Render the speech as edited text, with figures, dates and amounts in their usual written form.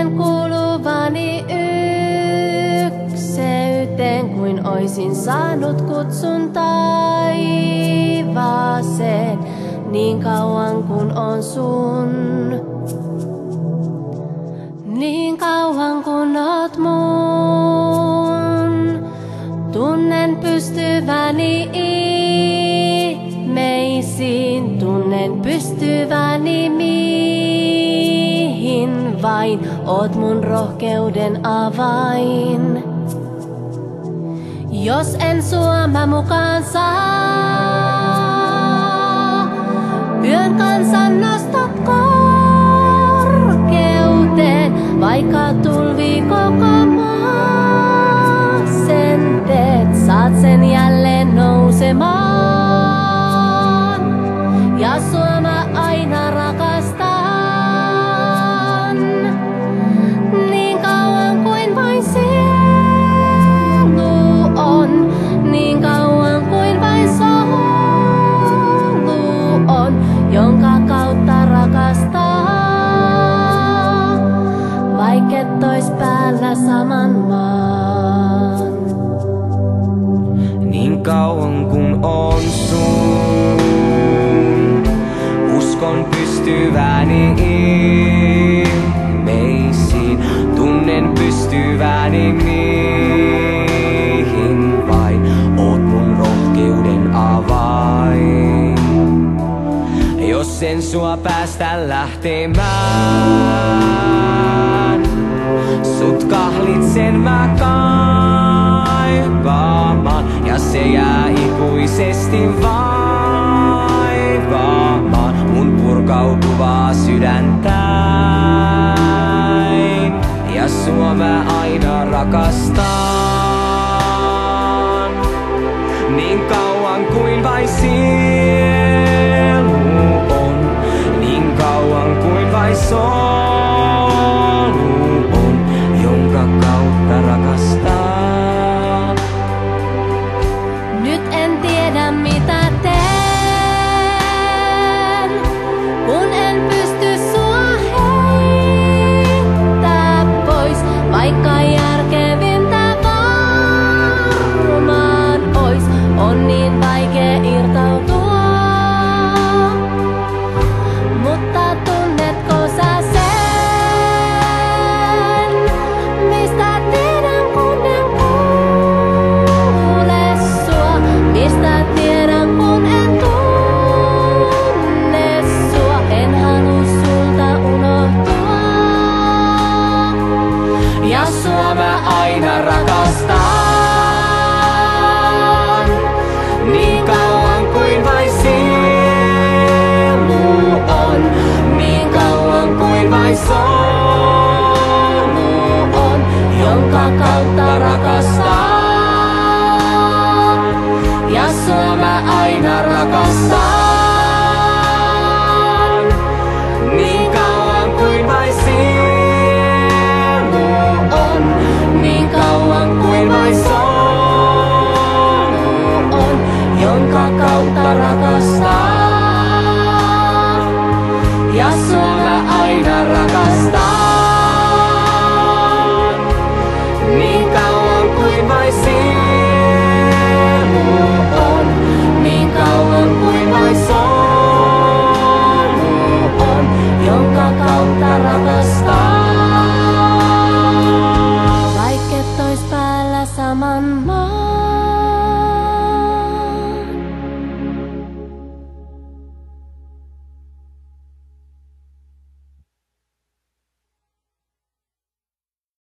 Tunnen kuuluvani ykseyteen, kuin oisin saanut kutsun taivaaseen, niin kauan kun on sun. Niin kauan kun oot mun, tunnen pystyväni ihmeisiin, tunnen pystyväni mihin vain, oot mun rohkeuden avain. Jos en sua mä mukaan saa, yön kansan nostat korkeuteen, vaikka tulvi koko maa sen teet, saat sen jälleen nousemaan, ja sua mä aina rakastan. Niin kauan kuin vain sielu on, niin kauan kuin vain solu on, jonka kautta rakastaa, vaikket tois päällä saman maan. Niin kauan kun on sun, uskon pystyväni ihmeisiin, tunnen pystyväni mihin vain, oot mun rohkeuden avain. Jos en sua päästä lähtemään, sut kahlitsen mä kaipaamaan, ja se jää ikuisesti vaivaamaan mun purkautuvaa sydäntäin, ja sua mä aina rakastan. Niin kauan kuin vain sielu on, niin kauan kuin vain solu on, jonka kautta rakastaa. Nyt en tiedä mitä teen, kun en pysty sua heittää pois, vaikka järkevintä varmaan ois, on niin vaikea irtautua. Mutta tunnetko sä sen, mistä tiedän kun en kuule sua, mistä tiedän kun en tunne sua, en halua sulta unohtua, ja sua mä aina rakastan.